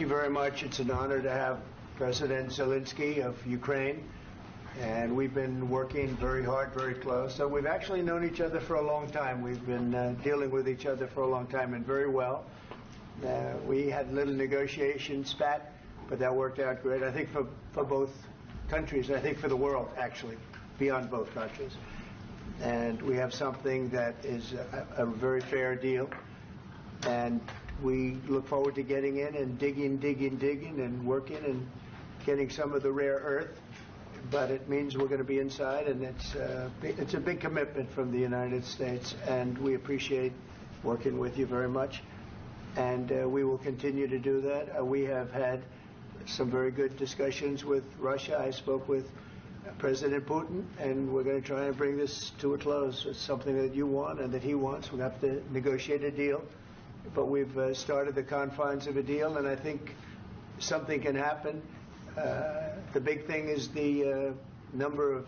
Thank you very much. It's an honor to have President Zelensky of Ukraine, and we've been working very hard, very close. So we've actually known each other for a long time. We've been dealing with each other for a long time, and very well. We had a little negotiation spat, but that worked out great, I think, for both countries, and I think for the world, actually, beyond both countries. And we have something that is a very fair deal, and we look forward to getting in and digging and working and getting some of the rare earth. But it means we're going to be inside, and it's a big commitment from the United States, and we appreciate working with you very much. And we will continue to do that. We have had some very good discussions with Russia. I spoke with President Putin, and we're going to try and bring this to a close. It's something that you want and that he wants. We'll have to negotiate a deal. But we've started the confines of a deal, and I think something can happen. The big thing is the number of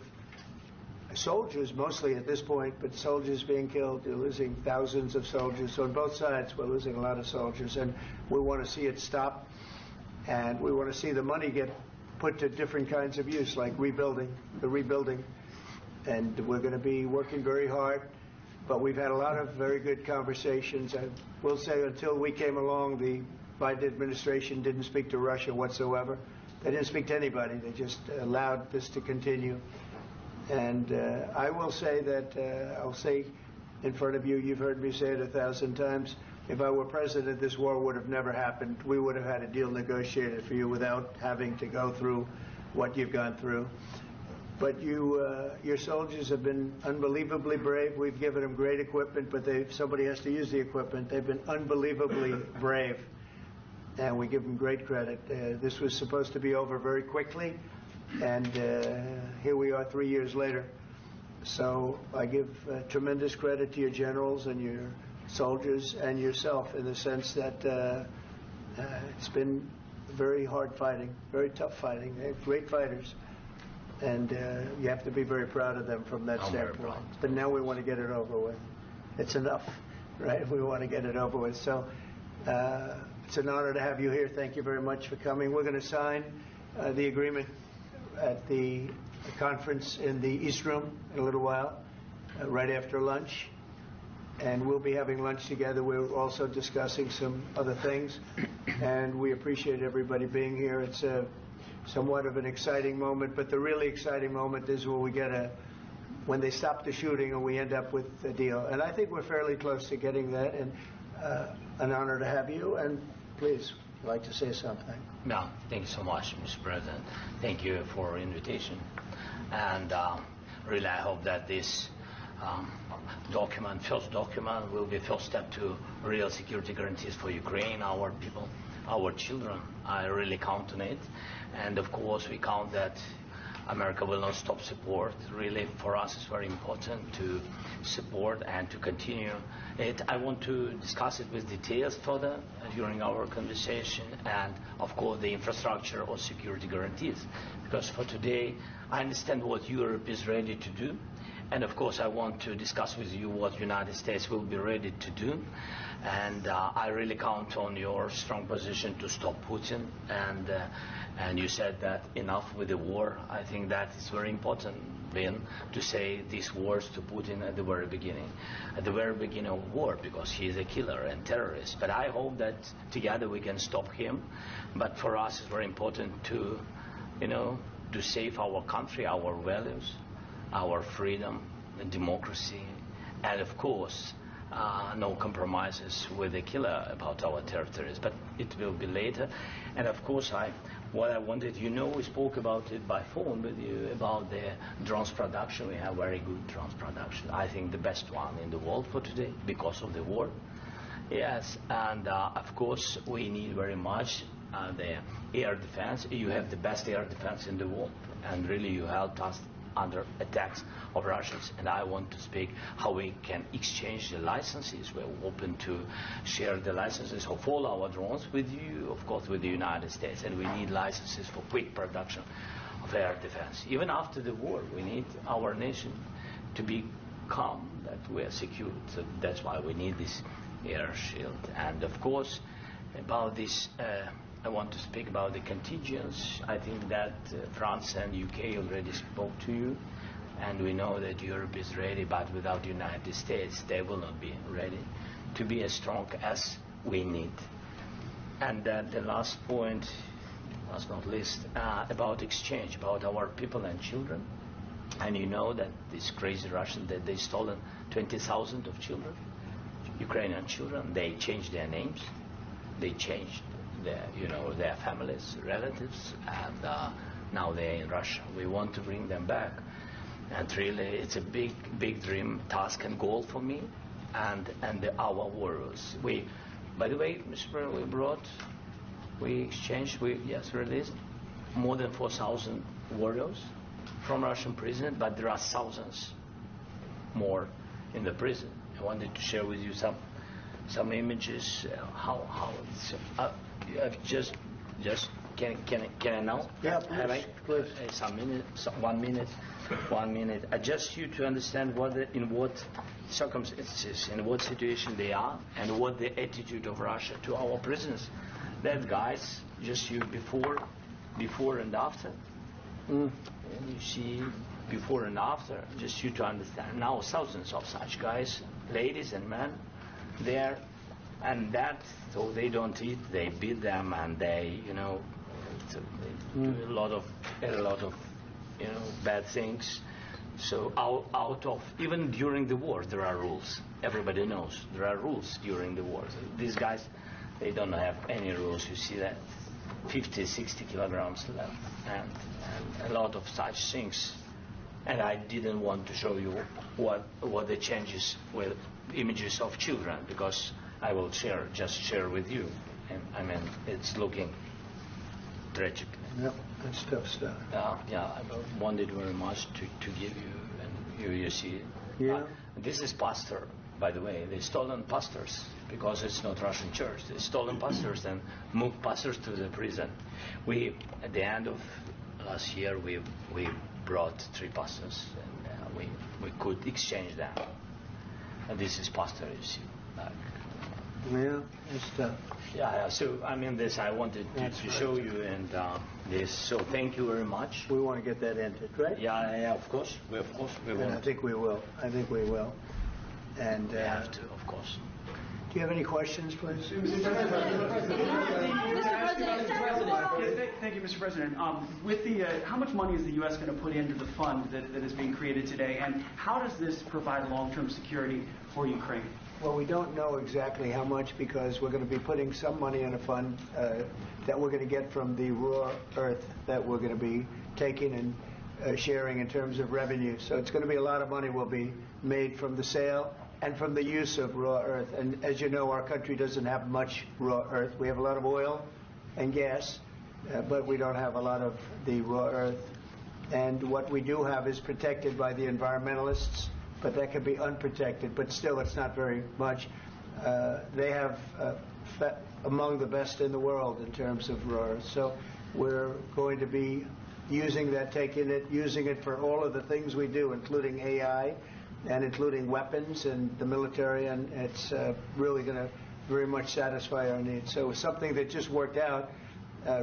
soldiers, mostly at this point, but soldiers being killed. You're losing thousands of soldiers. So on both sides, we're losing a lot of soldiers, and we want to see it stop. And we want to see the money get put to different kinds of use, like rebuilding. And we're going to be working very hard. But we've had a lot of very good conversations. I will say until we came along, the Biden administration didn't speak to Russia whatsoever. They didn't speak to anybody. They just allowed this to continue. And I will say that, I'll say in front of you, you've heard me say it 1,000 times, if I were president, this war would have never happened. We would have had a deal negotiated for you without having to go through what you've gone through. But your soldiers have been unbelievably brave. We've given them great equipment, but somebody has to use the equipment. They've been unbelievably brave, and we give them great credit. This was supposed to be over very quickly, and here we are 3 years later. So I give tremendous credit to your generals and your soldiers and yourself, in the sense that it's been very hard fighting, very tough fighting. They're great fighters. And you have to be very proud of them from that standpoint. But now we want to get it over with. It's enough, right? We want to get it over with. So it's an honor to have you here. Thank you very much for coming. We're going to sign the agreement at the conference in the East Room in a little while, right after lunch. And we'll be having lunch together. We're also discussing some other things. And we appreciate everybody being here. It's somewhat of an exciting moment, but the really exciting moment is when we when they stop the shooting and we end up with a deal. And I think we're fairly close to getting that, and an honor to have you. And please, I'd like to say something. No, thank you so much, Mr. President. Thank you for invitation. And really, I hope that this first document, will be first step to real security guarantees for Ukraine, our people, our children. I really count on it. And of course, we count that America will not stop support. Really, for us, it's very important to support and to continue it. I want to discuss it with details further during our conversation, and of course, the infrastructure or security guarantees. Because for today, I understand what Europe is ready to do. And of course, I want to discuss with you what the United States will be ready to do. And I really count on your strong position to stop Putin. And you said that enough with the war. I think that is very important, Ben, to say these words to Putin at the very beginning of war, because he is a killer and terrorist. But I hope that together we can stop him. But for us, it's very important to, to save our country, our values, our freedom and democracy, and of course, no compromises with the killer about our territories. But it will be later. And of course, what I wanted, we spoke about it by phone with you about the drones production. We have very good drones production. I think the best one in the world for today because of the war. Yes, and of course, we need very much the air defense. You have the best air defense in the world, and really you helped us under attacks of Russians. And I want to speak how we can exchange the licenses. We're open to share the licenses of all our drones with you, of course, with the United States. And we need licenses for quick production of air defense. Even after the war, we need our nation to be calm, that we are secure. So that's why we need this air shield. And of course, about this I want to speak about the contingents. I think that France and UK already spoke to you, and we know that Europe is ready, but without the United States, they will not be ready to be as strong as we need. And the last point, last not least, about exchange, about our people and children. And you know that these crazy Russians, that they stolen 20,000 of children, Ukrainian children. They changed their names, they changed their families, relatives, and now they're in Russia. We want to bring them back, and really, it's a big dream, task, and goal for me, and our warriors. By the way, Mr. President, we released more than 4,000 warriors from Russian prison, but there are thousands more in the prison. I wanted to share with you some images. How it's just can I now? Yeah, please. One minute. I just you to understand in what circumstances, in what situation they are, and what the attitude of Russia to our prisoners. That guys, just you before and after. And you see before and after, just you to understand. Now thousands of such guys, ladies and men, there, and that, so they don't eat, they beat them, and they do a lot of bad things. So out of, even during the war, there are rules. Everybody knows there are rules during the war. So these guys, they don't have any rules. You see that 50, 60 kilograms left, and a lot of such things. And I didn't want to show you what the changes with images of children, because I will share with you. And I mean, it's looking tragic. Yep, that's tough stuff. I wanted very much to give you, and you see it. Yeah. This is pastor, by the way. They stolen pastors, because it's not Russian church. They stolen pastors and moved pastors to the prison. We, at the end of last year, we brought 3 pastors, and we could exchange them. And this is pastor, you see. Yeah, it's tough. Yeah. So I mean, this I wanted to show you, and this. So thank you very much. We want to get that entered, right? Yeah. Of course, we will. And I think we will. And we have to, of course. Do you have any questions, please? Thank you, Mr. President. With the how much money is the U.S. going to put into the fund that is being created today, and how does this provide long-term security for Ukraine? Well, we don't know exactly how much, because we're going to be putting some money in a fund that we're going to get from the raw earth that we're going to be taking and sharing in terms of revenue. So it's going to be a lot of money will be made from the sale and from the use of raw earth. And as you know, our country doesn't have much raw earth. We have a lot of oil and gas, but we don't have a lot of the raw earth. And what we do have is protected by the environmentalists, but that can be unprotected, but still it's not very much. They have among the best in the world in terms of raw earth. So we're going to be using that, using it for all of the things we do, including AI and including weapons and the military, and it's really going to very much satisfy our needs. So it's something that just worked out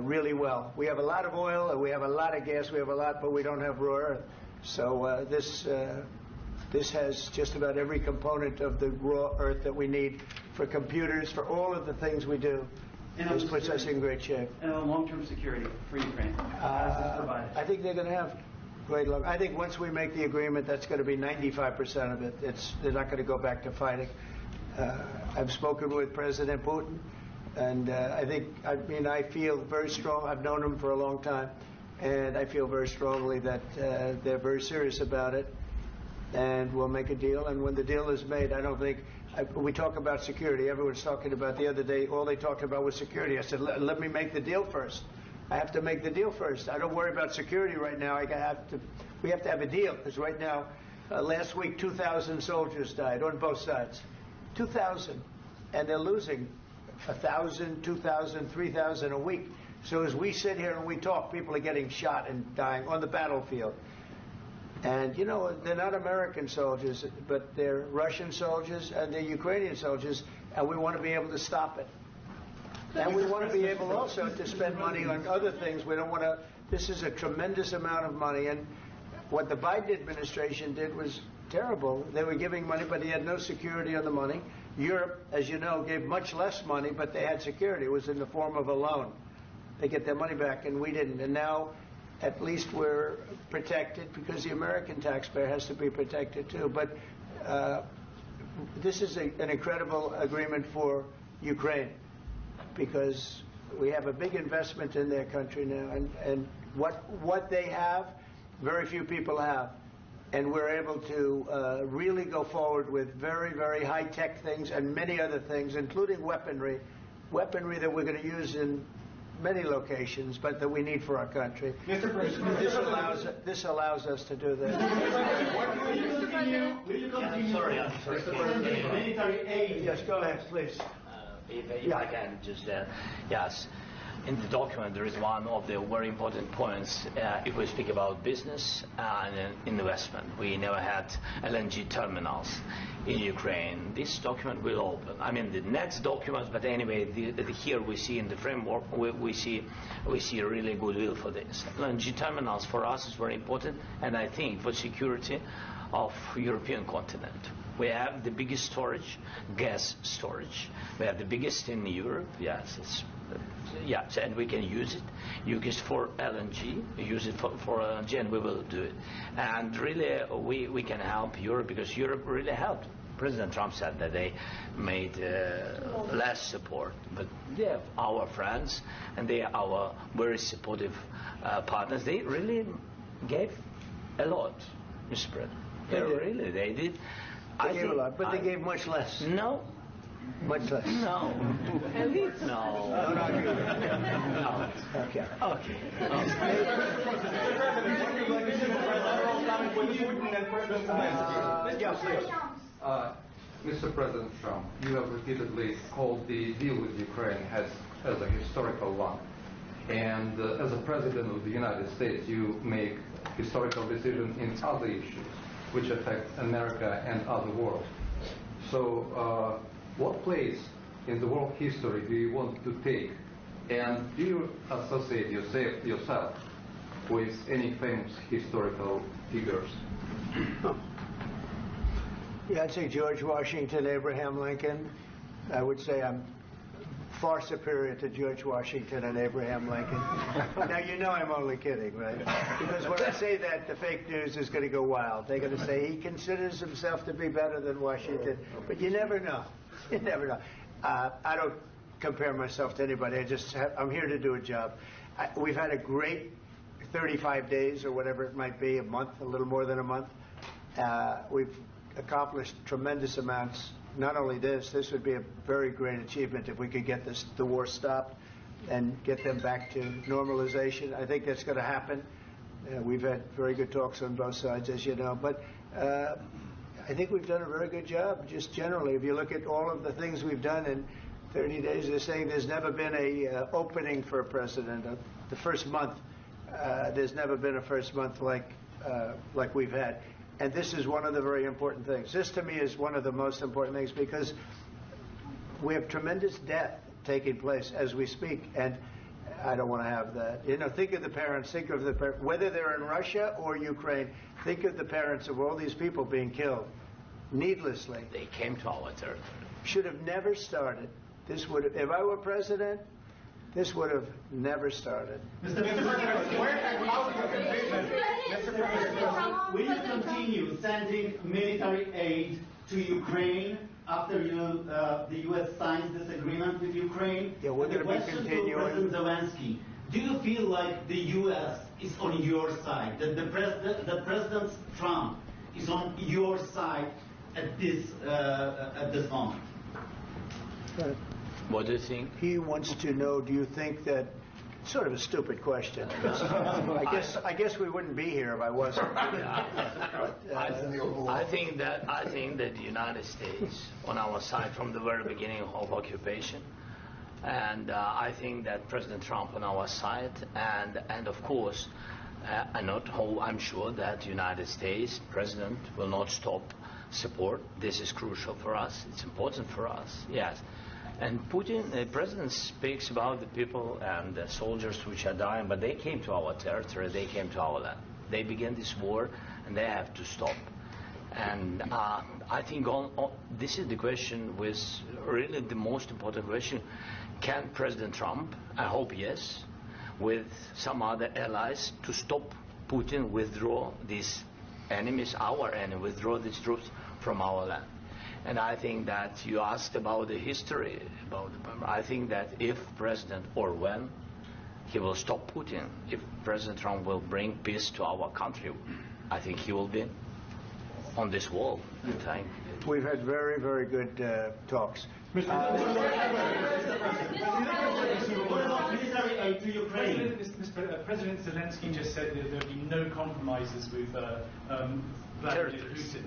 really well. We have a lot of oil, and we have a lot of gas, we have a lot, but we don't have raw earth. So this has just about every component of the raw earth that we need for computers, for all of the things we do. This puts us in great shape. And long-term security for Ukraine, how does this provide? I think they're going to have great luck. I think once we make the agreement, that's going to be 95% of it. They're not going to go back to fighting. I've spoken with President Putin, and I feel very strong. I've known him for a long time, and I feel very strongly that they're very serious about it, and we'll make a deal. And when the deal is made, I don't think we talk about security. Everyone's talking about the other day. All they talked about was security. I said, let me make the deal first. I have to make the deal first. I don't worry about security right now. We have to have a deal, because right now, last week, 2,000 soldiers died on both sides. 2,000, and they're losing 1,000, 2,000, 3,000 a week. So as we sit here and we talk, people are getting shot and dying on the battlefield. And, they're not American soldiers, but they're Russian soldiers and they're Ukrainian soldiers, and we want to be able to stop it. And we want to be able also to spend money on other things. We don't want to. This is a tremendous amount of money, and what the Biden administration did was terrible. They were giving money, but they had no security on the money. Europe, as you know, gave much less money, but they had security. It was in the form of a loan. They get their money back, and we didn't. And now, at least we're protected because the American taxpayer has to be protected too. But this is an incredible agreement for Ukraine because we have a big investment in their country now, and what they have, very few people have. And we're able to really go forward with very, very high-tech things and many other things, including weaponry that we're going to use in many locations, but that we need for our country. Mr. President, this allows us to do that. Will you continue? I'm sorry. Military aid. Yes, go ahead, please. If I can just, yes. In the document, there is one of the very important points. If we speak about business and investment, we never had LNG terminals in Ukraine. This document will open. I mean, the next document, but anyway, here we see in the framework, we see really goodwill for this. LNG terminals for us is very important, and I think for security of European continent. We have the biggest storage, gas storage. We have the biggest in Europe. Yes, and we can use it. Use it for LNG. Use it for LNG, and we will do it. And really, we can help Europe because Europe really helped. President Trump said that they made less support, but they are our friends and they are our very supportive partners. They really gave a lot, Mr. President. They did. They gave a lot, but they gave much less. No. Much less. No. No. No. Okay. Mr. President Trump, you have repeatedly called the deal with Ukraine as a historical one. And as a President of the United States, you make historical decisions in other issues which affect America and other world. So what place in the world history do you want to take? And do you associate yourself with any famous historical figures? Yeah, I'd say George Washington, Abraham Lincoln. I would say I'm far superior to George Washington and Abraham Lincoln. Now, you know I'm only kidding, right? Because when I say that, the fake news is going to go wild. They're going to say he considers himself to be better than Washington. But you never know. You never know. I don't compare myself to anybody. I'm here to do a job. We've had a great 35 days or whatever it might be, a month, a little more than a month. We've accomplished tremendous amounts. Not only this would be a very great achievement if we could get the war stopped and get them back to normalization. I think that's going to happen. We've had very good talks on both sides, as you know. But I think we've done a very good job, just generally. If you look at all of the things we've done in 30 days, they're saying there's never been a opening for a president. The first month, there's never been a first month like we've had. And this is one of the very important things. This, to me, is one of the most important things because we have tremendous death taking place as we speak, and I don't want to have that. You know, think of the parents, whether they're in Russia or Ukraine, think of the parents of all these people being killed needlessly. They came to our territory. Should have never started. This would have, if I were president, this would have never started. Mr. President, where and how Mr. President, will you continue sending military aid to Ukraine after the U.S. signs this agreement with Ukraine? Yeah, we're going to be continuing. To President Zelensky, do you feel like the U.S. is on your side, that the President Trump is on your side at this moment? Right. What do you think? He wants to know, do you think that, sort of a stupid question. I guess we wouldn't be here if I wasn't. I think that the United States on our side from the very beginning of occupation, and I think that President Trump on our side, and of course, I'm sure that the United States President will not stop support. This is crucial for us. It's important for us. Yes. And Putin, the president, speaks about the people and the soldiers which are dying, but they came to our territory, they came to our land. They began this war, and they have to stop. And I think this is the question, with really the most important question. Can President Trump, I hope yes, with some other allies, to stop Putin, withdraw these enemies, our enemy, withdraw these troops from our land? And I think that you asked about the history, I think that if President, or when, he will stop Putin, if President Trump will bring peace to our country, I think he will be on this wall. We've had very, very good talks. What about military aid to Ukraine? President Zelensky just said that there will be no compromises with Vladimir Putin.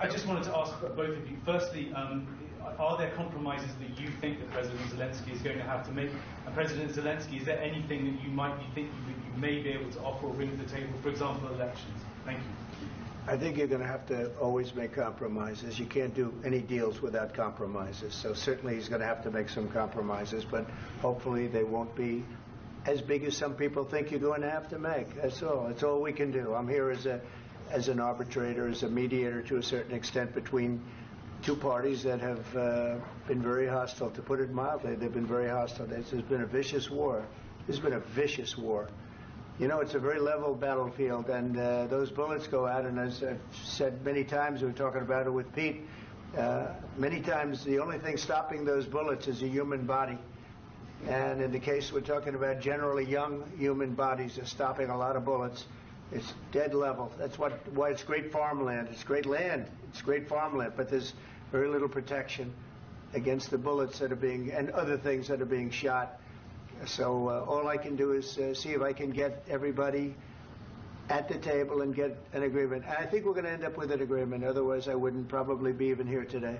I just wanted to ask both of you, firstly, are there compromises that you think that President Zelensky is going to have to make? And President Zelensky, is there anything that you might be thinking that you may be able to offer or bring to the table, for example, elections? Thank you. I think you're going to have to always make compromises. You can't do any deals without compromises. So certainly he's going to have to make some compromises, but hopefully they won't be as big as some people think you're going to have to make. That's all. That's all we can do. I'm here as an arbitrator, as a mediator to a certain extent between two parties that have been very hostile. To put it mildly, they've been very hostile. This has been a vicious war. This has been a vicious war. You know, it's a very level battlefield, and those bullets go out, and as I've said many times, we were talking about it with Pete, many times the only thing stopping those bullets is a human body. And in the case we're talking about, generally young human bodies are stopping a lot of bullets. It's dead level. That's why it's great farmland. It's great land. It's great farmland, but there's very little protection against the bullets that are being, and other things that are being shot. So all I can do is see if I can get everybody at the table and get an agreement. And I think we're going to end up with an agreement. Otherwise, I wouldn't probably be even here today.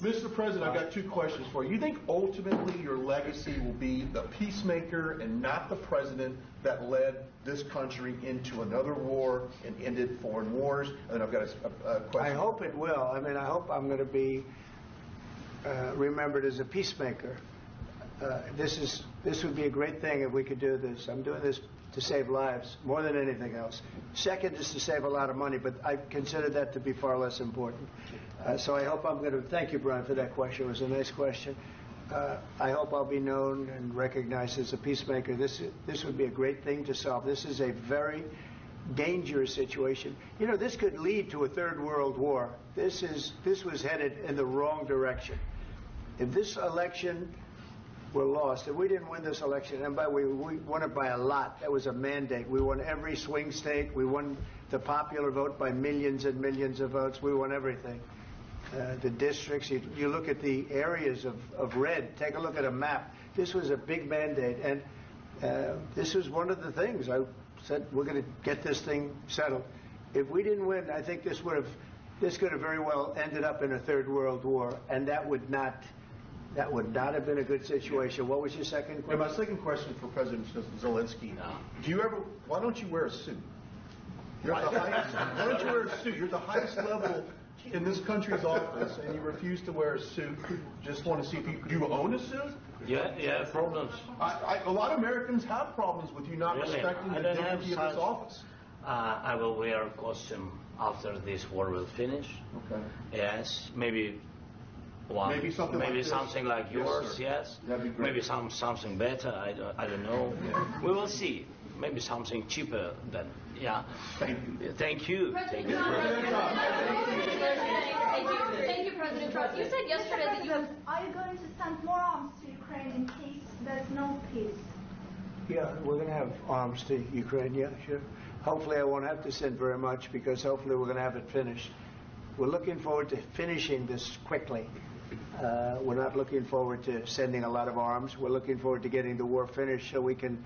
Mr. President, I've got two questions for you. You think ultimately your legacy will be the peacemaker and not the president that led this country into another war and ended foreign wars? And I've got a question. I hope it will. I mean, I hope I'm going to be remembered as a peacemaker. This would be a great thing if we could do this. I'm doing this to save lives more than anything else. Second is to save a lot of money, but I consider that to be far less important. So I hope I'm going to, thank you, Brian, for that question. It was a nice question. I hope I'll be known and recognized as a peacemaker. This would be a great thing to solve. This is a very dangerous situation. You know, this could lead to a third world war. This was headed in the wrong direction. If this election were lost, if we didn't win this election, and by the way, we won it by a lot. That was a mandate. We won every swing state. We won the popular vote by millions and millions of votes. We won everything. The districts, you look at the areas of red, take a look at a map. This was a big mandate, and this was one of the things. I said, we're going to get this thing settled. If we didn't win, I think this could have very well ended up in a third world war, and that would not have been a good situation. What was your second question? And my second question for President Zelensky: why don't you wear a suit? You're at the highest. Why don't you wear a suit? You're at the highest level in this country's office, and you refuse to wear a suit. Just want to see if do you own a suit? Yeah, problems. A lot of Americans have problems with you not respecting the dignity of this office. I will wear a costume after this war will finish. Okay. Yes, maybe something like yours. Yes. That'd be great. Maybe something better. I don't know. Yeah. We will see. Maybe something cheaper than. Yeah. Thank you. Thank you. Thank you, President Trump. You said yesterday that you have. Are you going to send more arms to Ukraine in case there's no peace? Yeah, we're going to have arms to Ukraine. Yeah, sure. Hopefully, I won't have to send very much because hopefully we're going to have it finished. We're looking forward to finishing this quickly. We're not looking forward to sending a lot of arms. We're looking forward to getting the war finished so we can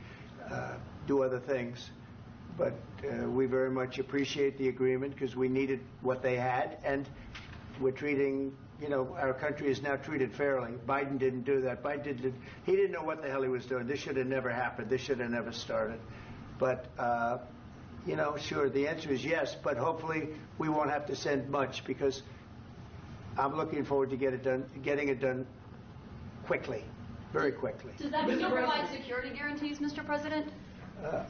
do other things. But we very much appreciate the agreement because we needed what they had, and we're treating, our country is now treated fairly. Biden didn't do that. He didn't know what the hell he was doing. This should have never happened. This should have never started. But Sure, the answer is yes, but hopefully we won't have to send much because I'm looking forward to getting it done quickly, very quickly. Does that mean you'll provide security guarantees, Mr. President?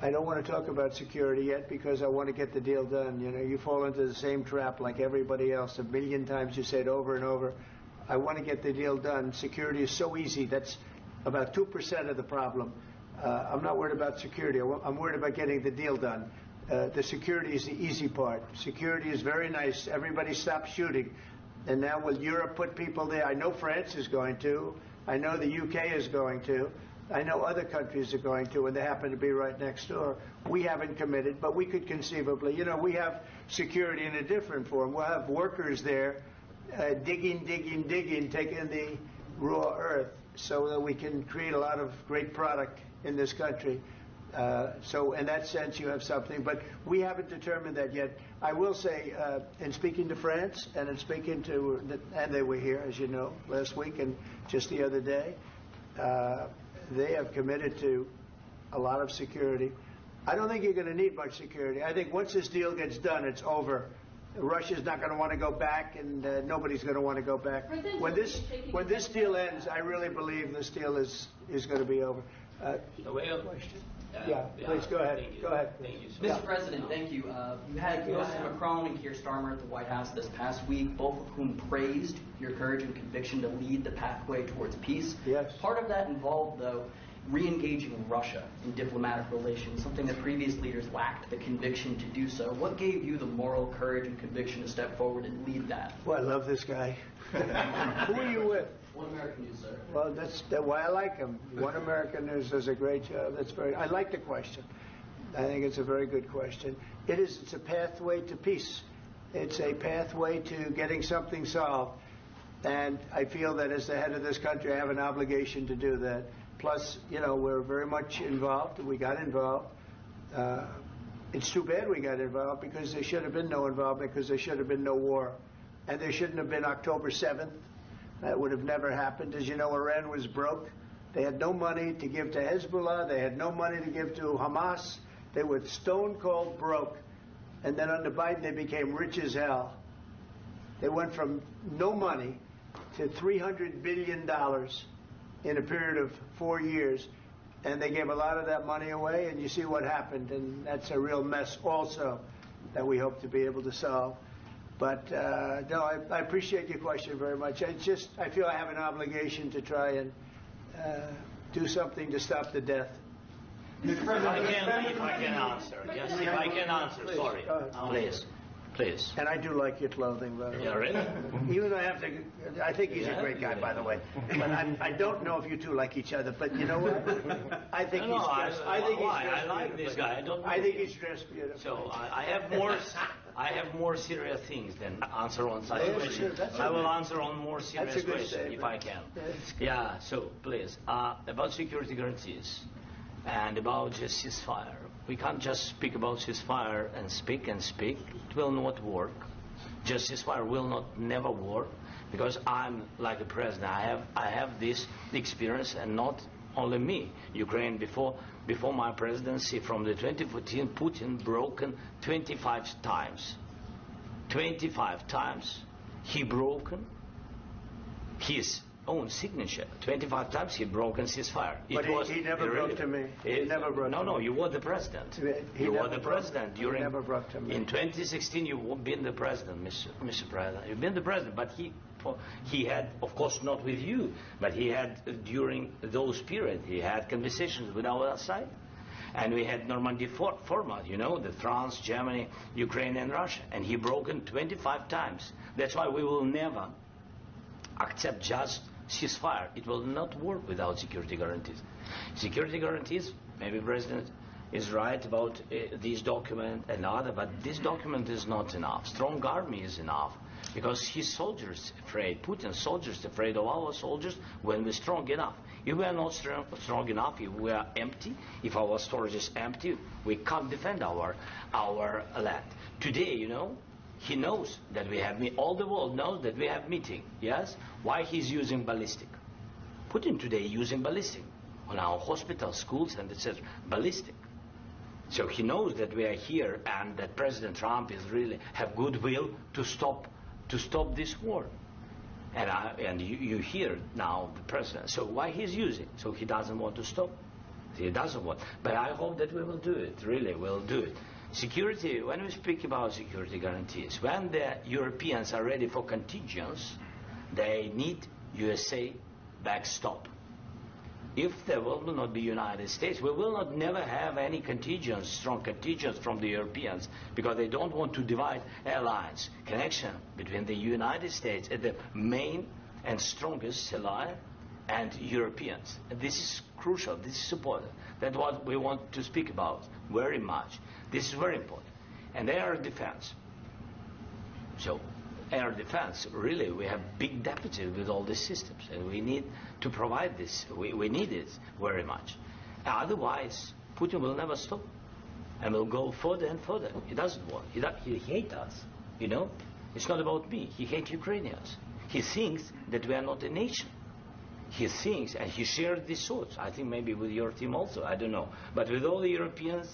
I don't want to talk about security yet because I want to get the deal done. You fall into the same trap like everybody else. 1,000,000 times you say it over and over. I want to get the deal done. Security is so easy. That's about 2% of the problem. I'm not worried about security. I'm worried about getting the deal done. The security is the easy part. Security is very nice. Everybody stopped shooting. And now will Europe put people there? I know France is going to. I know the UK is going to. I know other countries are going to, and they happen to be right next door. We haven't committed, but we could conceivably. We have security in a different form. We'll have workers there digging, taking the raw earth so that we can create a lot of great product in this country. So in that sense, you have something. But we haven't determined that yet. I will say, in speaking to France and in speaking to, and they were here, as you know, last week and just the other day, they have committed to a lot of security. I don't think you're going to need much security. I think once this deal gets done, it's over. Russia's not going to want to go back, and nobody's going to want to go back. When this deal ends, I really believe this deal is going to be over. Question? Please go ahead. Go ahead. Thank you, Mr. President, thank you. You had Mr. Macron and Keir Starmer at the White House this past week, both of whom praised your courage and conviction to lead the pathway towards peace. Yes. Part of that involved, though, re-engaging Russia in diplomatic relations, something that previous leaders lacked the conviction to do so. What gave you the moral courage and conviction to step forward and lead that? Well, I love this guy. Who are you with? One American News, sir. Well, that's why I like him. One American News does a great job. I like the question. I think it's a very good question. It's a pathway to peace. It's a pathway to getting something solved. And I feel that as the head of this country, I have an obligation to do that. Plus, we're very much involved. We got involved. It's too bad we got involved because there should have been no involvement because there should have been no war. And there shouldn't have been October 7th. That would have never happened. As you know, Iran was broke. They had no money to give to Hezbollah. They had no money to give to Hamas. They were stone cold broke. And then under Biden, they became rich as hell. They went from no money to $300 billion in a period of 4 years. And they gave a lot of that money away, and you see what happened. And that's a real mess also that we hope to be able to solve. But no, I appreciate your question very much. I feel I have an obligation to try and do something to stop the death. If I can answer. Yes, if I can answer. Please. Sorry. Please. And I do like your clothing, by the way. Yeah, really? Even though I think he's a great guy, by the way. But I don't know if you two like each other. But you know what? I think he's dressed. I like this guy. I think he's dressed beautiful. So I have more serious things than answer on such questions. Sure, I will answer on more serious questions statement. if I can. Yeah. So please, about security guarantees and about just ceasefire. We can't just speak about ceasefire and speak. It will not work. Just ceasefire will never work because I'm like a president. I have this experience, and not only me. Ukraine before my presidency, from the 2014, Putin broken 25 times. 25 times he broken his own signature. 25 times he broken ceasefire. But he never broke to me. He never broke to me. No, you were the president. You were the president during. He never broke to me. In 2016, you've been the president, Mr. President. You've been the president, but he had, of course, not with you, but he had during those periods. He had conversations with our side, and we had Normandy format. The France, Germany, Ukraine, and Russia, and he broken 25 times. That's why we will never accept just ceasefire. It will not work without security guarantees. Security guarantees, maybe President is right about this document and other, but this document is not enough. Strong army is enough because his soldiers afraid, Putin's soldiers afraid of our soldiers when we're strong enough. If we are not strong enough, if we are empty, if our storage is empty, we can't defend our land. Today, he knows that we have all the world knows that we have meeting. Yes? Why he's using ballistic? Putin today using ballistic on our hospitals, schools, and etc. Ballistic. So he knows that we are here and that President Trump is really have goodwill to stop this war. And you hear now the president. So why he's using? So he doesn't want to stop. He doesn't want. But I hope that we will do it. Really, we'll do it. Security. When we speak about security guarantees, when the Europeans are ready for contingents, they need USA backstop. If there will not be United States, we will not never have any contingents, strong contingents from the Europeans, because they don't want to divide alliance, connection between the United States and the main and strongest ally and Europeans. And this is crucial, this is important. That's what we want to speak about very much. This is very important. And air defense. So air defense, really, we have big deficit with all these systems, and we need to provide this. We need it very much. Otherwise, Putin will never stop, and will go further and further. He doesn't want. He hates us, you know. It's not about me. He hates Ukrainians. He thinks that we are not a nation. He thinks, and he shared these thoughts, I think maybe with your team also, I don't know. But with all the Europeans,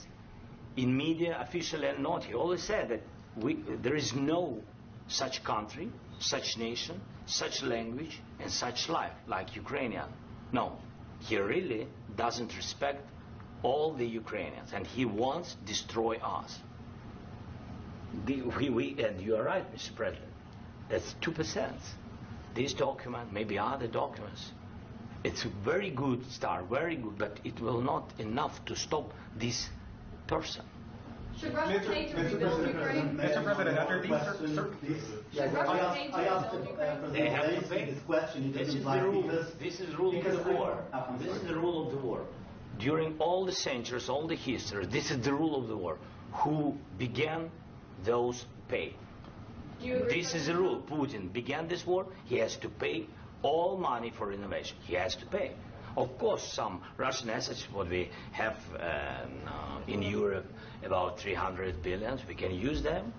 in media, officially and not, he always said that there is no such country, such nation, such language, and such life like Ukrainian. No, he really doesn't respect all the Ukrainians, and he wants to destroy us. And you are right, Mr. President. That's 2%. This document, maybe other documents, it's a very good start, very good, but it will not enough to stop this person. Should Russia pay to rebuild Ukraine? Mr. President, after these... Should Russia pay to rebuild Ukraine? They have to pay. This question, This is the rule. This is the rule of the war. This is the rule of the war. During all the centuries, all the history, this is the rule of the war. Who began, those pay. Do you agree? This is the rule. Putin began this war. He has to pay all money for innovation. He has to pay. Of course, some Russian assets, what we have in Europe, about 300 billion, we can use them.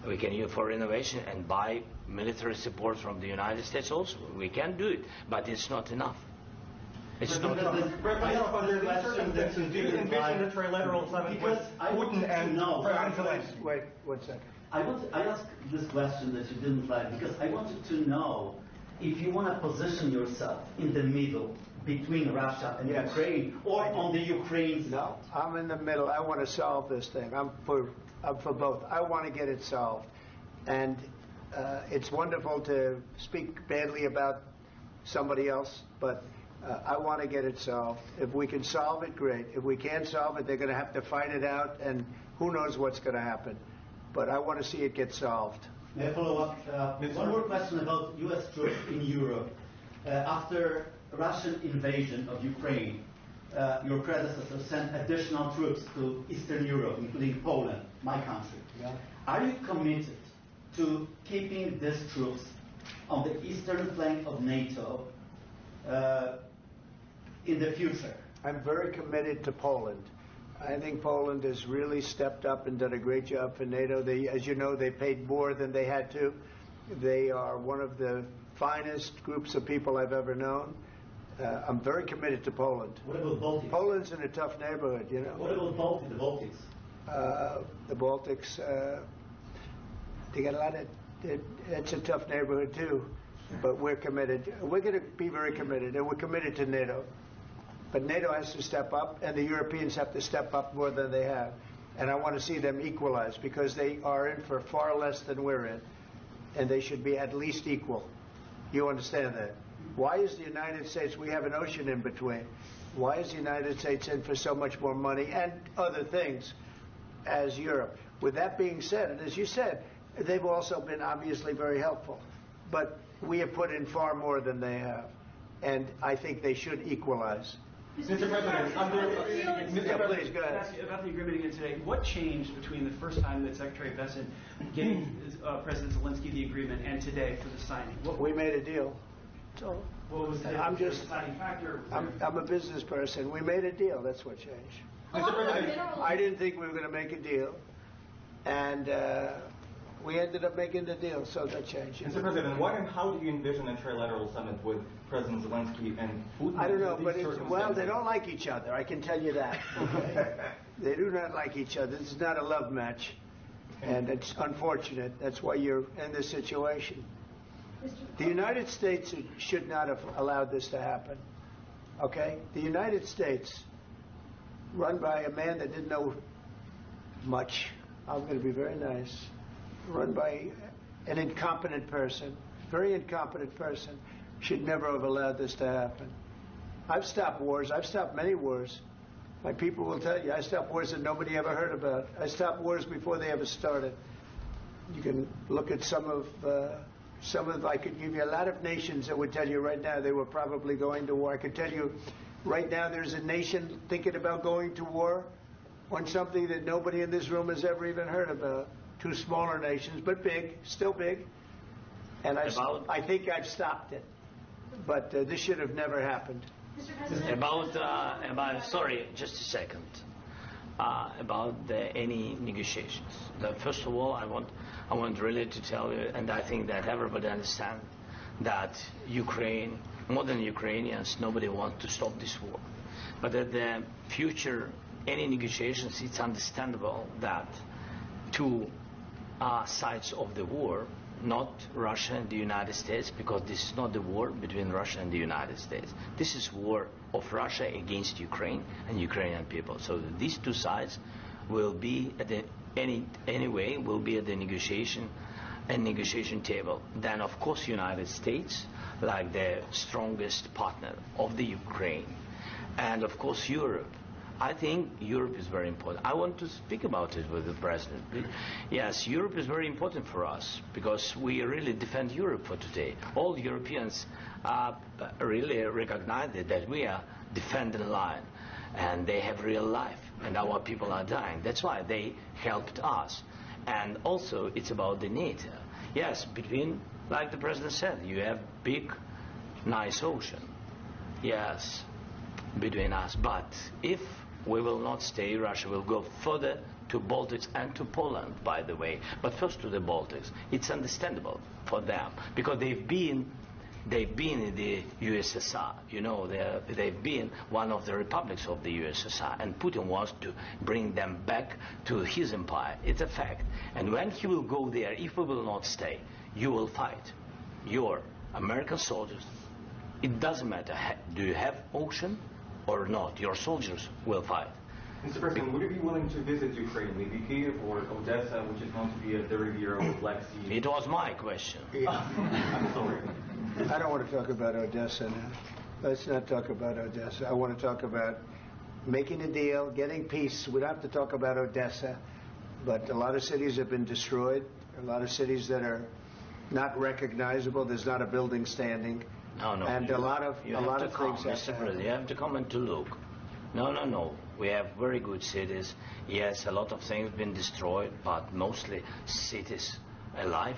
We can use for innovation and buy military support from the United States also. We can do it, but it's not enough. It's not enough. Under these circumstances, do you envision a trilateral summit with Putin and President Zelensky? Wait 1 second. I asked this question that you didn't like because I wanted to know if you want to position yourself in the middle between Russia and Ukraine, or on the Ukraine's. No, I'm in the middle. I want to solve this thing. I'm for both. I want to get it solved. And it's wonderful to speak badly about somebody else, but I want to get it solved. If we can solve it, great. If we can't solve it, they're going to have to fight it out, and who knows what's going to happen. But I want to see it get solved. May I follow up? One more question about U.S. troops in Europe. After Russian invasion of Ukraine, your predecessor sent additional troops to Eastern Europe, including Poland, my country. Yeah. Are you committed to keeping these troops on the eastern flank of NATO in the future? I'm very committed to Poland. I think Poland has really stepped up and done a great job for NATO. As you know, they paid more than they had to. They are one of the finest groups of people I've ever known. I'm very committed to Poland. What about Baltics? Poland's in a tough neighborhood, you know. What about the Baltics? The Baltics, they got a lot of, it's a tough neighborhood too, but we're committed. We're going to be very committed, and we're committed to NATO. But NATO has to step up, and the Europeans have to step up more than they have. And I want to see them equalize, because they are in for far less than we're in, and they should be at least equal. You understand that? Why is the United States, we have an ocean in between, why is the United States in for so much more money and other things as Europe? With that being said, and as you said, they've also been obviously very helpful. But we have put in far more than they have, and I think they should equalize. Mr. President, Please, go ahead. Ask you about the agreement again today. What changed between the first time that Secretary Bessent gave President Zelensky the agreement and today for the signing? We made a deal. So What was the deciding factor? I'm a business person. We made a deal. That's what changed. Mr. President, I didn't think we were going to make a deal, and we ended up making the deal, so that changed. Mr. President, what and how do you envision a trilateral summit with President Zelensky and Putin. I don't know, but well, they don't like each other. I can tell you that. Okay? They do not like each other. This is not a love match, and it's unfortunate. That's why you're in this situation. The United States should not have allowed this to happen. Okay? The United States, run by a man that didn't know much. I'm going to be very nice. Run by an incompetent person, very incompetent person, should never have allowed this to happen. I've stopped wars. I've stopped many wars. My people will tell you, I stopped wars that nobody ever heard about. I stopped wars before they ever started. You can look at some of, I could give you a lot of nations that would tell you right now they were probably going to war. I could tell you right now there's a nation thinking about going to war on something that nobody in this room has ever even heard about. Two smaller nations, but big, still big. And I think I've stopped it. But this should have never happened. Sorry, just a second. About any negotiations. First of all, I want really to tell you, and I think that everybody understands that Ukraine, modern Ukrainians, nobody wants to stop this war. But at the future, any negotiations, it's understandable that two sides of the war, not Russia and the United States, because this is not the war between Russia and the United States. This is war of Russia against Ukraine and Ukrainian people. So these two sides will be at the will be at the negotiation table. Then of course United States, like the strongest partner of the Ukraine, and of course Europe. I think Europe is very important. I want to speak about it with the President. Yes, Europe is very important for us because we really defend Europe for today. All Europeans really recognize that we are defending line and they have real life and our people are dying. That's why they helped us. And also it's about the NATO. Yes, between, like the President said, you have big, nice ocean. Yes, between us. But if we will not stay, Russia will go further to Baltics and to Poland, by the way. But first to the Baltics. It's understandable for them because they've been in the USSR. You know, they've been one of the republics of the USSR, and Putin wants to bring them back to his empire. It's a fact. And when he will go there, if we will not stay, you will fight. Your American soldiers, it doesn't matter, do you have ocean or not, your soldiers will fight. Mr. President, would you be willing to visit Ukraine, maybe Kyiv or Odessa, which is known to be at the riviera of the Black Sea? It was my question. I'm sorry. I don't want to talk about Odessa now. Let's not talk about Odessa. I want to talk about making a deal, getting peace. We don't have to talk about Odessa, but a lot of cities have been destroyed. A lot of cities that are not recognizable. There's not a building standing. No. And a lot of things Mr. President, you have to come and to look. No. We have very good cities. Yes, a lot of things been destroyed, but mostly cities alive,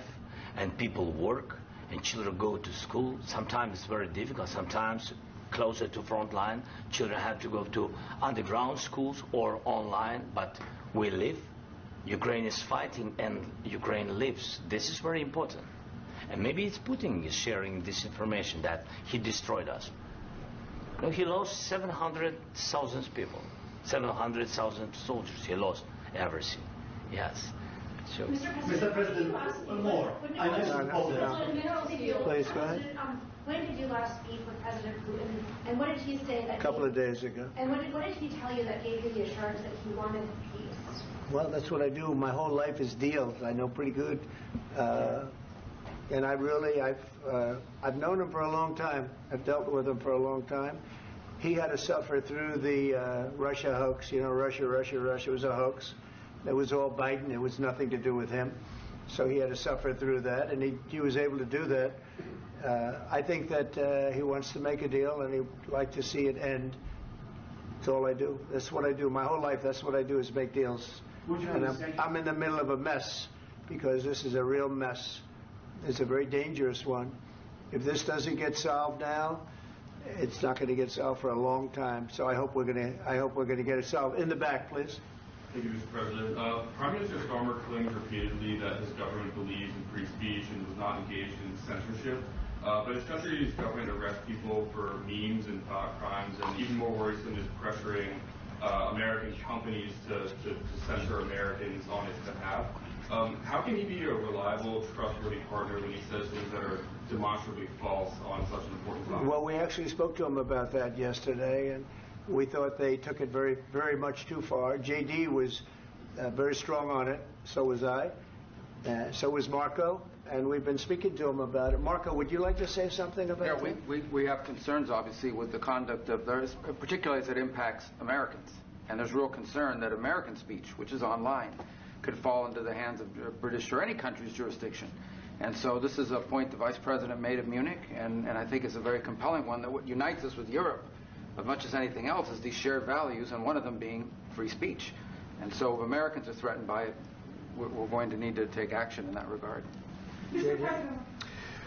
and people work, and children go to school. Sometimes it's very difficult. Sometimes closer to front line, children have to go to underground schools or online. But we live. Ukraine is fighting, and Ukraine lives. This is very important. And maybe it's Putin is sharing this information that he destroyed us. No, he lost 700,000 people, 700,000 soldiers. He lost everything. Yes. So, Mr. President, one more. I mentioned Poland. Please go ahead. When did you last speak with President Putin, and what did he say? A couple of days ago. And what did he tell you that gave you the assurance that he wanted peace? Well, that's what I do. My whole life is deals. I know pretty good. And I've known him for a long time. I've dealt with him for a long time. He had to suffer through the Russia hoax. You know, Russia was a hoax. It was all Biden. It was nothing to do with him. So he had to suffer through that, and he was able to do that. I think that he wants to make a deal, and he'd like to see it end. That's all I do. That's what I do. My whole life, that's what I do is make deals. And I'm in the middle of a mess because this is a real mess. It's a very dangerous one. If this doesn't get solved now, it's not going to get solved for a long time. So I hope we're going to get it solved. In the back, please. Thank you, Mr. President. Prime Minister Starmer claims repeatedly that his government believes in free speech and was not engaged in censorship. But his country's government arrests people for memes and thought crimes, and even more worrisome is pressuring American companies to censor Americans on his behalf. How can he be a reliable, trustworthy partner when he says things that are demonstrably false on such an important topic? Well, we actually spoke to him about that yesterday, and we thought they took it very, very much too far. JD was very strong on it. So was I. So was Marco. And we've been speaking to him about it. Marco, would you like to say something about that? We have concerns, obviously, with the conduct of those, particularly as it impacts Americans. And there's real concern that American speech, which is online, could fall into the hands of British or any country's jurisdiction. And so this is a point the Vice President made at Munich, and I think it's a very compelling one, that what unites us with Europe, as much as anything else, is these shared values, and one of them being free speech. And so if Americans are threatened by it, we're going to need to take action in that regard. Mr. President.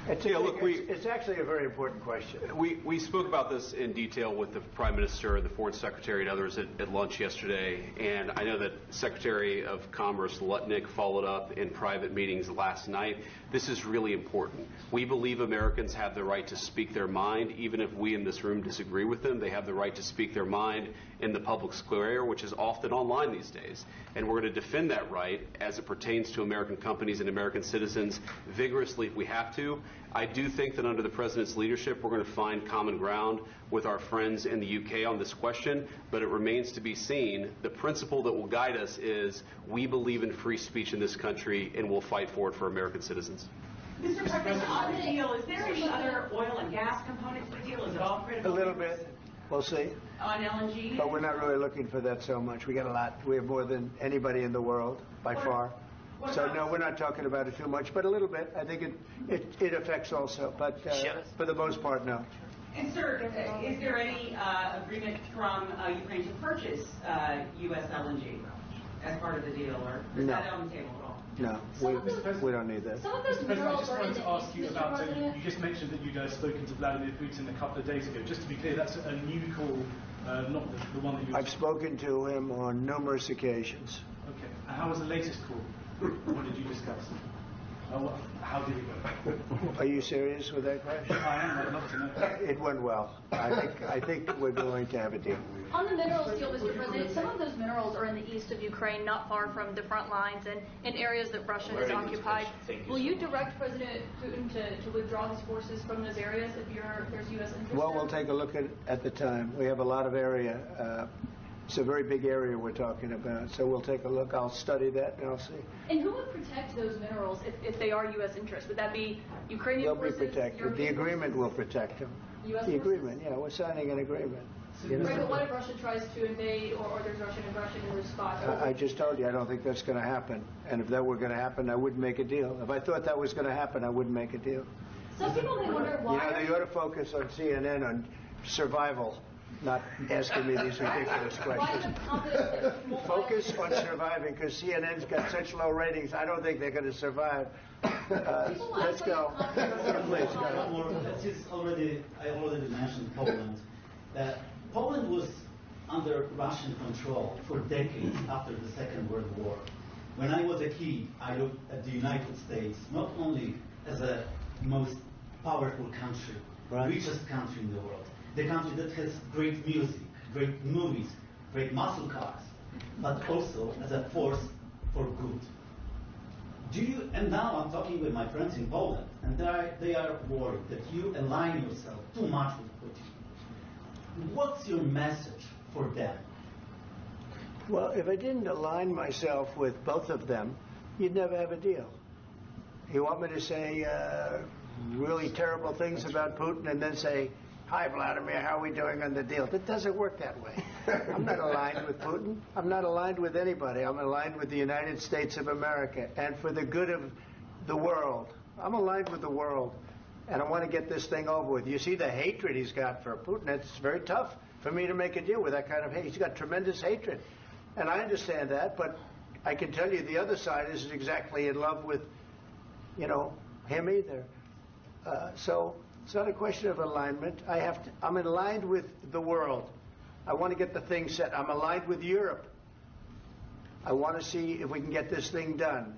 It's actually a very important question. We spoke about this in detail with the Prime Minister, the Foreign Secretary, and others at lunch yesterday, and I know that Secretary of Commerce Lutnick followed up in private meetings last night. This is really important. We believe Americans have the right to speak their mind, even if we in this room disagree with them. They have the right to speak their mind in the public square, which is often online these days. And we're going to defend that right as it pertains to American companies and American citizens vigorously if we have to. I do think that under the President's leadership, we're going to find common ground with our friends in the UK on this question, but it remains to be seen. The principle that will guide us is we believe in free speech in this country, and we'll fight for it for American citizens. Mr. President, on the deal, is there any other oil and gas component to the deal? Is it all critical? A little bit. We'll see. On LNG? But we're not really looking for that so much. We got a lot. We have more than anybody in the world, by far. So no, we're not talking about it too much, but a little bit. I think it affects also, but for the most part, no. And sir, is there any agreement from Ukraine to purchase U.S. LNG as part of the deal, or is that on the table at all? No, we don't need that. Mr. President, I just wanted to ask you about, you just mentioned that you'd spoken to Vladimir Putin a couple of days ago. Just to be clear, that's a new call, not the one that you... I've spoken to him on numerous occasions. Okay. And how was the latest call? What did you discuss? How did it go? Are you serious with that question? I am. I'd love to know. It went well. I think we're going to have a deal. On the minerals deal, Mr. President, some of those minerals are in the east of Ukraine, not far from the front lines and in areas that Russia has occupied. Will you direct President Putin to withdraw his forces from those areas if there's U.S. interest? Well, we'll take a look at the time. We have a lot of area. It's a very big area we're talking about, so we'll take a look. I'll study that and I'll see. And who would protect those minerals if they are U.S. interests? Would that be Ukrainian forces? They'll be protected. European The agreement will protect them. U.S. The forces? agreement, yeah, we're signing an agreement. Right, but what if Russia tries to invade or there's Russian aggression in those spots? I just told you I don't think that's going to happen. And if that were going to happen, I wouldn't make a deal. If I thought that was going to happen, I wouldn't make a deal. Some people may wonder why. You know, they ought to focus on CNN on survival, not asking me these ridiculous questions. Focus on surviving, because CNN's got such low ratings. I don't think they're going to survive. Let's go. Please go. I already mentioned Poland. Poland was under Russian control for decades after the Second World War. When I was a kid, I looked at the United States not only as a most powerful country, richest country in the world, the country that has great music, great movies, great muscle cars, but also as a force for good. And now I'm talking with my friends in Poland, and they are worried that you align yourself too much with Putin. What's your message for them? Well, if I didn't align myself with both of them, you'd never have a deal. You want me to say really terrible things about Putin and then say, "Hi, Vladimir, how are we doing on the deal?" It doesn't work that way. I'm not aligned with Putin. I'm not aligned with anybody. I'm aligned with the United States of America. And for the good of the world, I'm aligned with the world. And I want to get this thing over with. You see the hatred he's got for Putin. It's very tough for me to make a deal with that kind of hate. He's got tremendous hatred. And I understand that, but I can tell you the other side isn't exactly in love with, him either. So it's not a question of alignment. I'm aligned with the world. I want to get the thing set. I'm aligned with Europe. I want to see if we can get this thing done.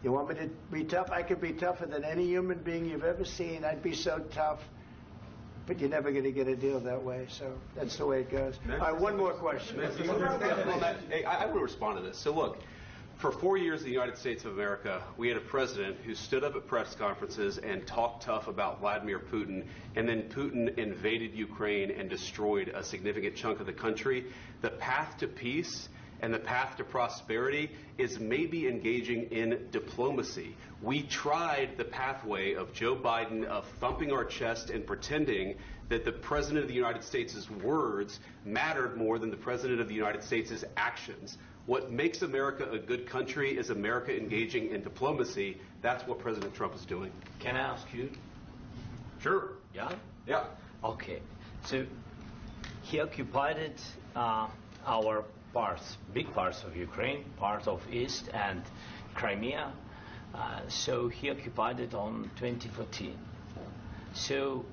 You want me to be tough? I could be tougher than any human being you've ever seen. I'd be so tough. But you're never going to get a deal that way, so that's the way it goes. All right, one more question. Hey, I want to respond to this. So look, for 4 years in the United States of America, we had a president who stood up at press conferences and talked tough about Vladimir Putin, and then Putin invaded Ukraine and destroyed a significant chunk of the country. The path to peace and the path to prosperity is maybe engaging in diplomacy. We tried the pathway of Joe Biden of thumping our chest and pretending that the President of the United States' words mattered more than the President of the United States' actions. What makes America a good country is America engaging in diplomacy. That's what President Trump is doing. Can I ask you? Sure. Yeah? Yeah. Okay. So he occupied our parts, big parts of Ukraine, part of East and Crimea. So he occupied it on 2014. So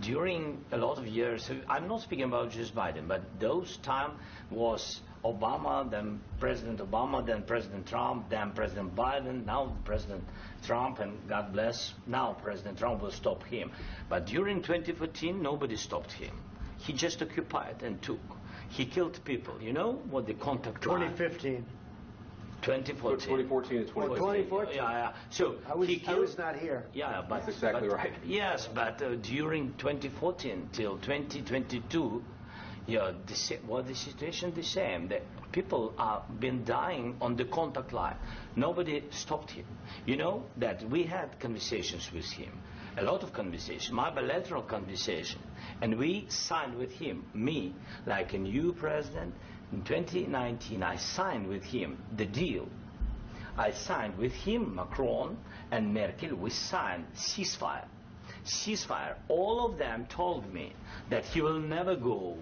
during a lot of years, so I'm not speaking about just Biden, but those time was Obama, then President Obama, then President Trump, then President Biden, now President Trump, and God bless, now President Trump will stop him. But during 2014, nobody stopped him. He just occupied and took. He killed people. You know what the contact line? 2015. 2014 2014. and 2014. 2014. Yeah. So I was not here. Yeah, but that's exactly right. Yes, but during 2014 till 2022, yeah, the situation the same. The people are been dying on the contact line. Nobody stopped him. You know that we had conversations with him, a lot of conversations, my bilateral conversation, and we signed with him. Me, like a new president, in 2019, I signed with him the deal. I signed with him, Macron and Merkel. We signed ceasefire. Ceasefire. All of them told me that he will never go.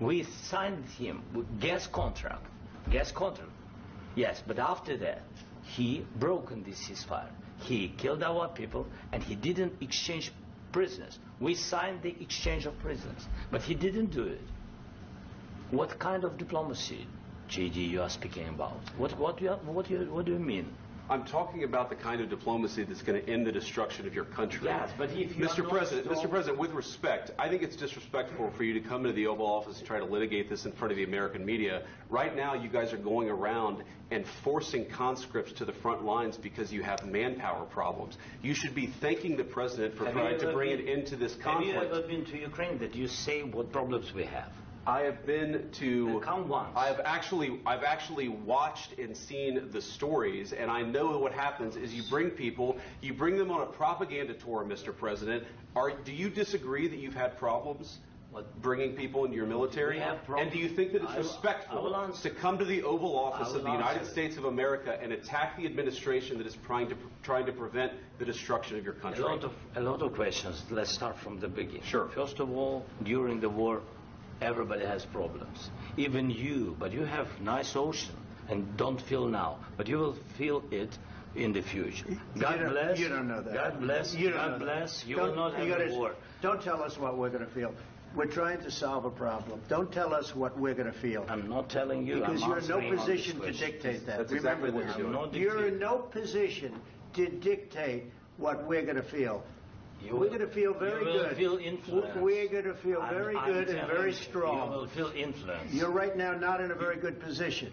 We signed with him with gas contract. Gas contract. Yes, but after that, he broken this ceasefire. He killed our people, and he didn't exchange prisoners. We signed the exchange of prisoners, but he didn't do it. What kind of diplomacy, JD, you are speaking about? What do you mean? I'm talking about the kind of diplomacy that's going to end the destruction of your country. Yes, but if you Mr. President, with respect, I think it's disrespectful for you to come into the Oval Office and try to litigate this in front of the American media. Right now, you guys are going around and forcing conscripts to the front lines because you have manpower problems. You should be thanking the President for trying to bring an end to this conflict. Have you ever been to Ukraine that you say what problems we have? I have been to. Count once. I've actually watched and seen the stories, and I know what happens is you bring them on a propaganda tour, Mr. President. Do you disagree that you've had problems bringing people into your military? And do you think that it's respectful to come to the Oval Office of the United States of America and attack the administration that is trying to prevent the destruction of your country? A lot of questions. Let's start from the beginning. Sure. First of all, during the war, everybody has problems. Even you, but you have nice ocean and don't feel now, but you will feel it in the future. God bless. You don't know that. God bless. God bless. You will not have a war. Don't tell us what we're going to feel. We're trying to solve a problem. Don't tell us what we're going to feel. I'm not telling you. Because you're in no position to dictate that. That's Remember exactly this. what you're doing. You're in no position to dictate what we're going to feel. We're going to feel very good. You will feel influence. We're going to feel very good and very strong. You will feel influence. You're right now not in a very good position.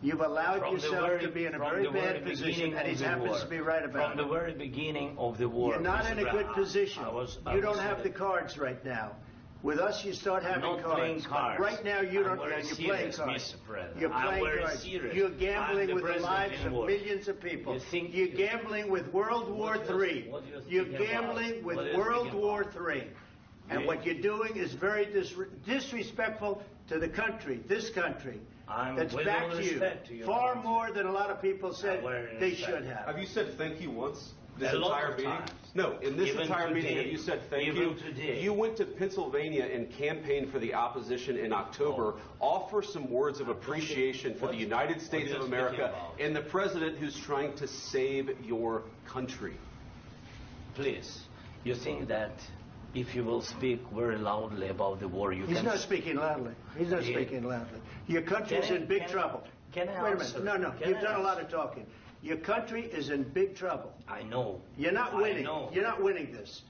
You've allowed yourself to be in a very bad position, and he happens to be right about it. From the very beginning of the war. You're not in a good position. You don't have the cards right now. With us, you start having cards. I'm not playing cards. Right now, you don't. You're playing cards. Mr. President. You're playing cards. Serious. You're gambling with the lives of millions of people. You're gambling with World War III. You're gambling with World War III. And what you're doing is very disrespectful to the country, this country. That's back to you. Far more than a lot of people said they should have. Have you said thank you once? This entire meeting? No, in this entire meeting, have you said thank you? You went to Pennsylvania and campaigned for the opposition in October. Offer some words of appreciation for the United States of America and the president who's trying to save your country. Please, you think that if you will speak very loudly about the war, you can... He's not speaking loudly. He's not speaking loudly. Your country's in big trouble. Can I Wait a minute. No, you've done a lot of talking. Your country is in big trouble. I know. You're not winning. I know. You're not winning this.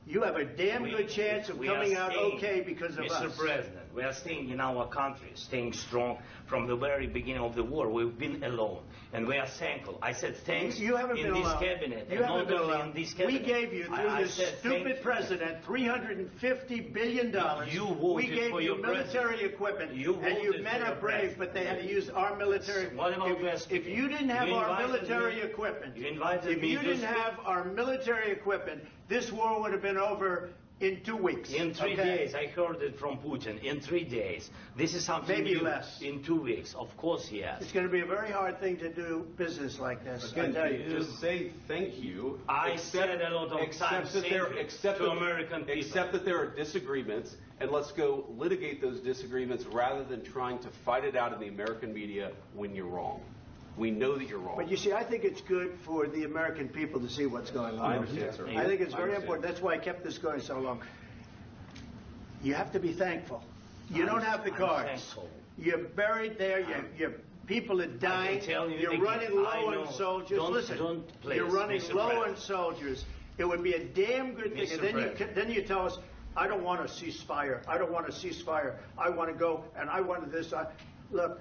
You have a damn good chance of coming out okay because of us. Mr. President, we are staying in our country, staying strong from the very beginning of the war. We've been alone, and we are thankful. I said thanks you haven't in been this alone. cabinet, You and haven't not been only alone. in this cabinet. We gave you, through this stupid president, $350 billion. You voted we gave for you your military president. equipment, You and you voted men for are your brave, president. but they had to use our military. What about If you didn't have our military equipment, if you didn't have our military equipment, this war would have been over in 2 weeks. In 3 days, I heard it from Putin. In 3 days, this is something Maybe new. less. In 2 weeks, of course, yes. It's going to be a very hard thing to do business like this. Again, I tell you. just say thank you. I said a lot of times that there, to American people. Accept that there are disagreements, and let's go litigate those disagreements rather than trying to fight it out in the American media when you're wrong. We know that you're wrong. But you see, I think it's good for the American people to see what's going on. I understand, sir. I think it's very important. That's why I kept this going so long. You have to be thankful. You don't have the cards. You're buried there. Your people are dying. You're running low on soldiers. Listen, you're running low on soldiers. It would be a damn good thing. And then you tell us, I don't want a ceasefire. I don't want a ceasefire. I want to go, and I want this. Look,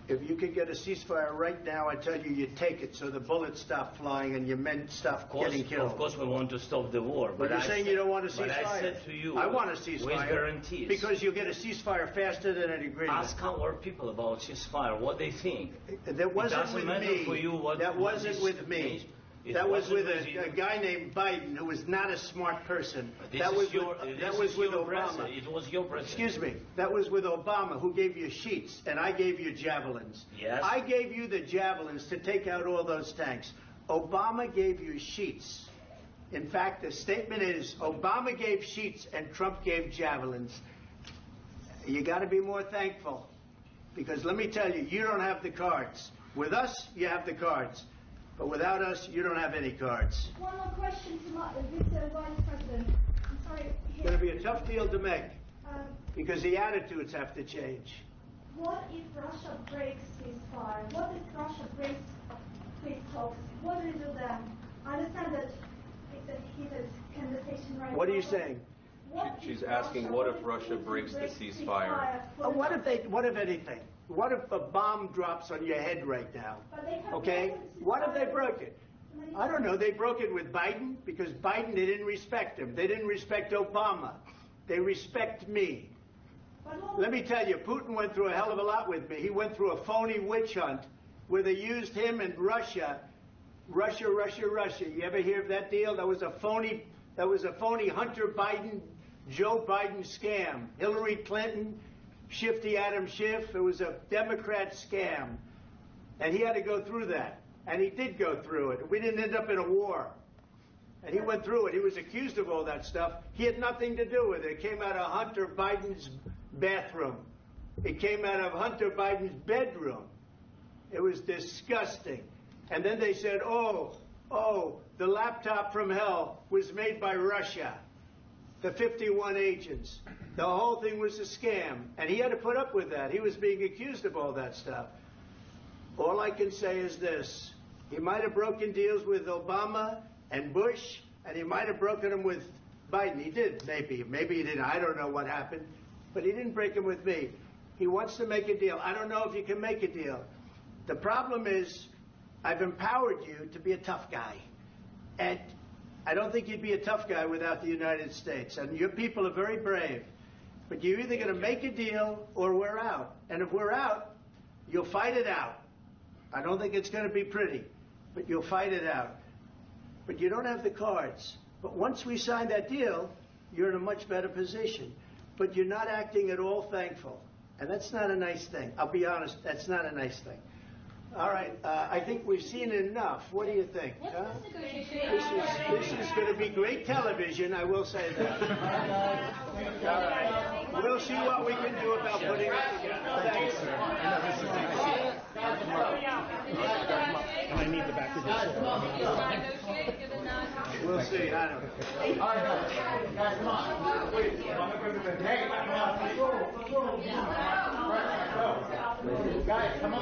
if you could get a ceasefire right now, I tell you, you'd take it so the bullets stop flying and your men stop getting killed. Of course, we want to stop the war. But you're saying you don't want a ceasefire. But I said to you, I want a ceasefire. with guarantees. Because you'll get a ceasefire faster than an agreement. Ask our people about ceasefire, what they think. That wasn't with me. For you what, that what wasn't with me. That was with a guy named Biden, who was not a smart person. That was with Obama. It was your president. Excuse me. That was with Obama, who gave you sheets, and I gave you javelins. Yes. I gave you the javelins to take out all those tanks. Obama gave you sheets. In fact, the statement is Obama gave sheets and Trump gave javelins. You got to be more thankful, because let me tell you, you don't have the cards. With us, you have the cards. But without us, you don't have any cards. One more question to Mr. Vice President. I'm sorry. It's going to be a tough deal to make, because the attitudes have to change. What if Russia breaks ceasefire? What if Russia breaks peace talks? What do you do then? I understand that it's a heated conversation right now. What are you saying? She's asking, what if Russia breaks the ceasefire? What if anything? What if a bomb drops on your head right now? Okay? What if they broke it? I don't know. They broke it with Biden, because Biden, they didn't respect him. They didn't respect Obama. They respect me. Let me tell you, Putin went through a hell of a lot with me. He went through a phony witch hunt where they used him and Russia. Russia. You ever hear of that deal? That was a phony Hunter Biden, Joe Biden scam. Hillary Clinton, Shifty Adam Schiff. It was a Democrat scam. And he had to go through that. And he did go through it. We didn't end up in a war. And he went through it. He was accused of all that stuff. He had nothing to do with it. It came out of Hunter Biden's bathroom. It came out of Hunter Biden's bedroom. It was disgusting. And then they said, oh, the laptop from hell was made by Russia. The 51 agents. The whole thing was a scam. And he had to put up with that. He was being accused of all that stuff. All I can say is this. He might have broken deals with Obama and Bush, and he might have broken them with Biden. He did, maybe. Maybe he didn't. I don't know what happened. But he didn't break them with me. He wants to make a deal. I don't know if you can make a deal. The problem is, I've empowered you to be a tough guy. And I don't think you'd be a tough guy without the United States. And your people are very brave. But you're either going to make a deal or we're out. And if we're out, you'll fight it out. I don't think it's going to be pretty, but you'll fight it out. But you don't have the cards. But once we sign that deal, you're in a much better position. But you're not acting at all thankful. And that's not a nice thing. I'll be honest, that's not a nice thing. All right, I think we've seen enough. What do you think? Huh? This is going to be great television, I will say that. All right. We'll see what we can do about putting it together. Thanks. I need the back of this. We'll see. I don't know. All right, guys, come on. Wait. Hey, come on. Guys, come on.